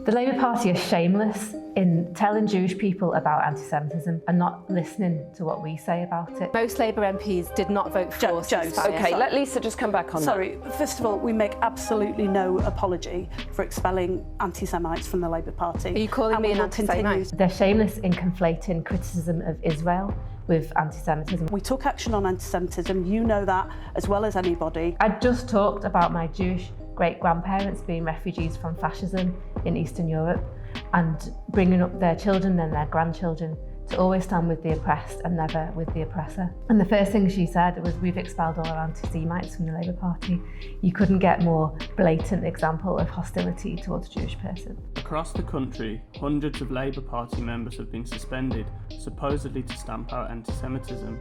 The Labour Party is shameless in telling Jewish people about anti-Semitism and not listening to what we say about it. Most Labour MPs did not vote for ceasefire. Okay, let Lisa just come back on that. Sorry, first of all, we make absolutely no apology for expelling anti-Semites from the Labour Party. Are you calling me an anti-Semite? They're shameless in conflating criticism of Israel with anti-Semitism. We took action on anti-Semitism, you know that as well as anybody. I just talked about my Jewish great-grandparents being refugees from fascism in Eastern Europe and bringing up their children and their grandchildren to always stand with the oppressed and never with the oppressor. And the first thing she said was, we've expelled all our anti-Semites from the Labour Party. You couldn't get more blatant example of hostility towards a Jewish person. Across the country, hundreds of Labour Party members have been suspended, supposedly to stamp out anti-Semitism.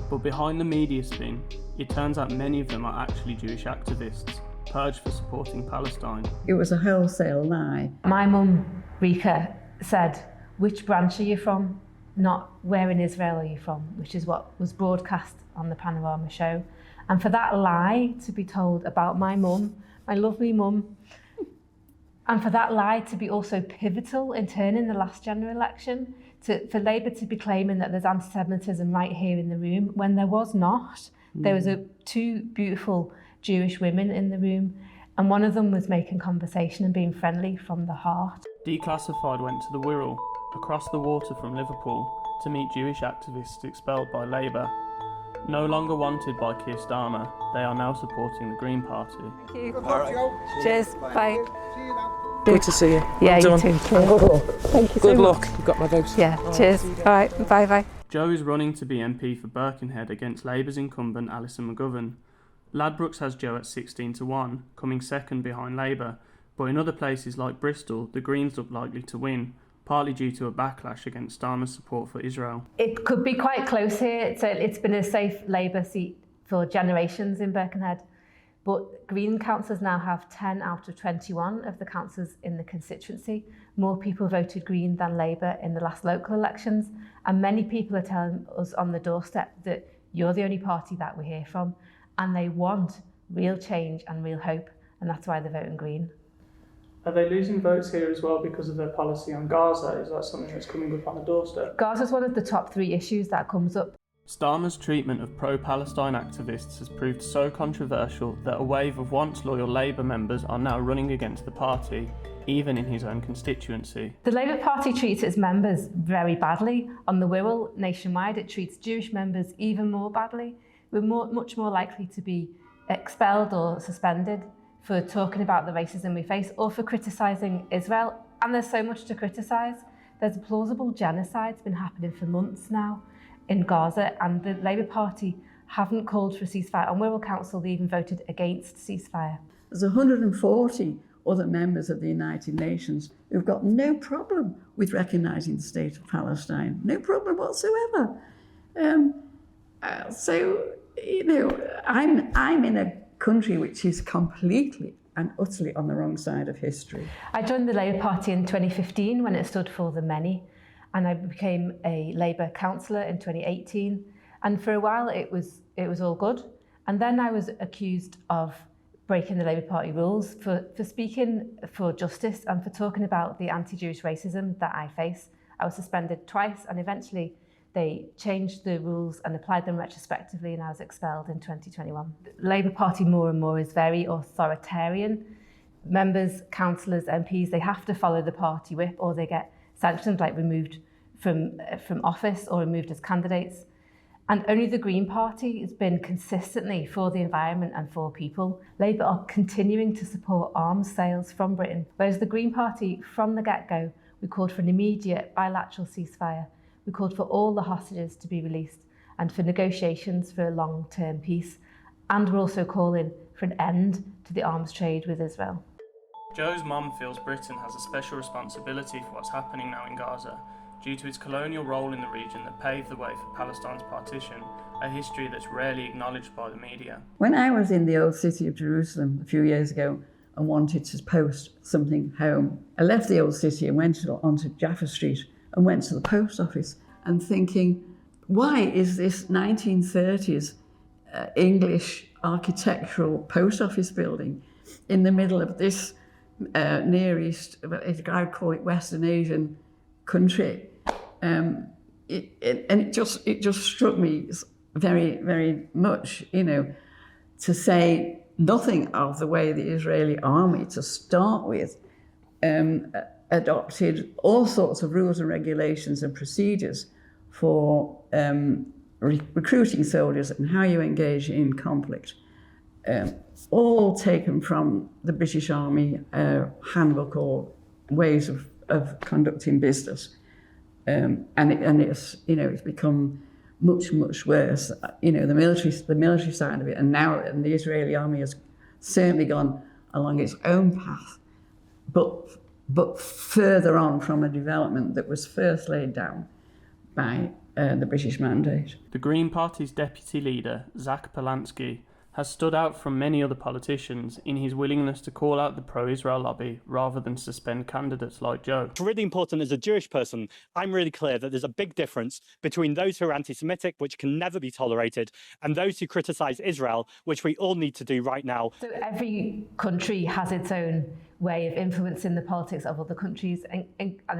But behind the media spin, it turns out many of them are actually Jewish activists, purged for supporting Palestine. It was a wholesale lie. My mum, Rica, said, which branch are you from? Not where in Israel are you from, which is what was broadcast on the Panorama show. And for that lie to be told about my mum, my lovely mum, and for that lie to be also pivotal in turning the last general election, for Labour to be claiming that there's anti-Semitism right here in the room, when there was not. There was two beautiful Jewish women in the room, and one of them was making conversation and being friendly from the heart. Declassified went to the Wirral, across the water from Liverpool, to meet Jewish activists expelled by Labour. No longer wanted by Keir Starmer, they are now supporting the Green Party. Thank you. All right. Cheers. Bye. See you now. Good to see you. Yeah, well you too. Good luck. Thank you so Good luck. much. You've got my vote. Yeah, cheers. All right, bye-bye. Joe is running to be MP for Birkenhead against Labour's incumbent Alison McGovern. Ladbrokes has Joe at 16-1, coming second behind Labour, but in other places like Bristol, the Greens look likely to win, partly due to a backlash against Starmer's support for Israel. It could be quite close here. It's been a safe Labour seat for generations in Birkenhead, but Green councillors now have 10 out of 21 of the councillors in the constituency. More people voted Green than Labour in the last local elections, and many people are telling us on the doorstep that you're the only party that we hear from, and they want real change and real hope, and that's why they're voting Green. Are they losing votes here as well because of their policy on Gaza? Is that something that's coming up on the doorstep? Gaza is one of the top 3 issues that comes up. Starmer's treatment of pro-Palestine activists has proved so controversial that a wave of once loyal Labour members are now running against the party, even in his own constituency. The Labour Party treats its members very badly. On the Wirral, nationwide, it treats Jewish members even more badly. We're much more likely to be expelled or suspended for talking about the racism we face or for criticising Israel. And there's so much to criticise. There's a plausible genocide been happening for months now in Gaza, and the Labour Party haven't called for a ceasefire. On Wirral Council, they even voted against ceasefire. There's 140 other members of the United Nations who've got no problem with recognising the state of Palestine. No problem whatsoever. So, you know, I'm in a country which is completely and utterly on the wrong side of history. I joined the Labour Party in 2015 when it stood for the many, and I became a Labour councillor in 2018. And for a while it was all good. And then I was accused of breaking the Labour Party rules for speaking for justice and for talking about the anti-Jewish racism that I face. I was suspended twice, and eventually they changed the rules and applied them retrospectively, and I was expelled in 2021. The Labour Party more and more is very authoritarian. Members, councillors, MPs, they have to follow the party whip or they get sanctioned, like removed from office or removed as candidates. And only the Green Party has been consistently for the environment and for people. Labour are continuing to support arms sales from Britain, whereas the Green Party, from the get-go, we called for an immediate bilateral ceasefire. We called for all the hostages to be released and for negotiations for a long-term peace. And we're also calling for an end to the arms trade with Israel. Joe's mum feels Britain has a special responsibility for what's happening now in Gaza, due to its colonial role in the region that paved the way for Palestine's partition, a history that's rarely acknowledged by the media. When I was in the old city of Jerusalem a few years ago and wanted to post something home, I left the old city and went onto Jaffa Street and went to the post office and thinking, why is this 1930s English architectural post office building in the middle of this Near East, I'd call it Western Asian country. It just struck me very, very much, to say nothing of the way the Israeli army, to start with, adopted all sorts of rules and regulations and procedures for recruiting soldiers and how you engage in conflict. All taken from the British Army handbook or ways of conducting business. And it's become much, much worse. The military side of it, and the Israeli army has certainly gone along its own path, but further on from a development that was first laid down by the British Mandate. The Green Party's deputy leader, Zach Polanski, has stood out from many other politicians in his willingness to call out the pro-Israel lobby rather than suspend candidates like Joe. It's really important as a Jewish person, I'm really clear that there's a big difference between those who are anti-Semitic, which can never be tolerated, and those who criticise Israel, which we all need to do right now. So every country has its own way of influencing the politics of other countries, and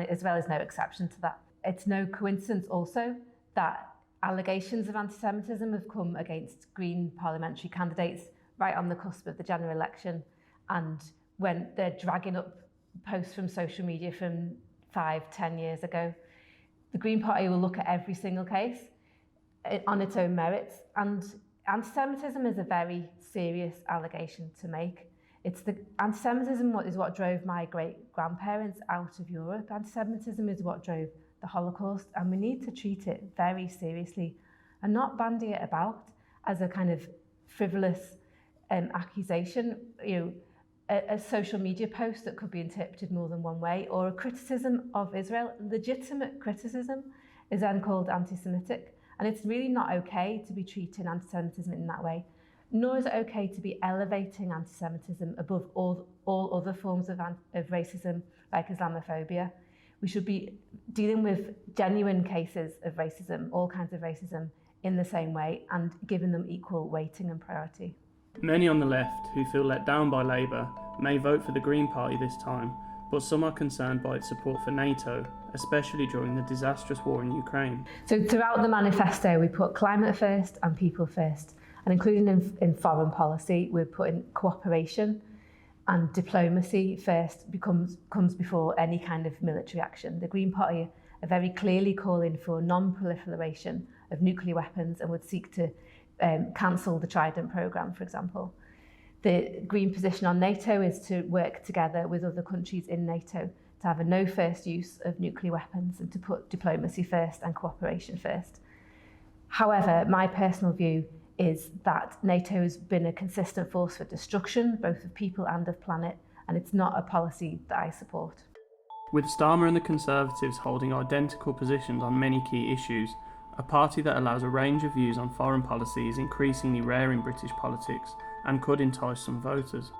Israel is no exception to that. It's no coincidence also that allegations of anti-Semitism have come against Green parliamentary candidates right on the cusp of the general election, and when they're dragging up posts from social media from 5-10 years ago, the Green Party will look at every single case on its own merits. And anti-Semitism is a very serious allegation to make. Anti-Semitism is what drove my great-grandparents out of Europe. Anti-Semitism is what drove the Holocaust, and we need to treat it very seriously and not bandy it about as a kind of frivolous accusation, a social media post that could be interpreted more than one way, or a criticism of Israel. Legitimate criticism is then called anti-Semitic, and it's really not okay to be treating anti-Semitism in that way, nor is it okay to be elevating anti-Semitism above all other forms of racism like Islamophobia. We should be dealing with genuine cases of racism, all kinds of racism, in the same way, and giving them equal weighting and priority. Many on the left who feel let down by Labour may vote for the Green Party this time, but some are concerned by its support for NATO, especially during the disastrous war in Ukraine. So throughout the manifesto, we put climate first and people first, and including in foreign policy, we're putting cooperation and diplomacy first comes before any kind of military action. The Green Party are very clearly calling for non-proliferation of nuclear weapons and would seek to cancel the Trident programme, for example. The Green position on NATO is to work together with other countries in NATO to have a no first use of nuclear weapons and to put diplomacy first and cooperation first. However, my personal view is that NATO has been a consistent force for destruction, both of people and of planet, and it's not a policy that I support. With Starmer and the Conservatives holding identical positions on many key issues, a party that allows a range of views on foreign policy is increasingly rare in British politics and could entice some voters.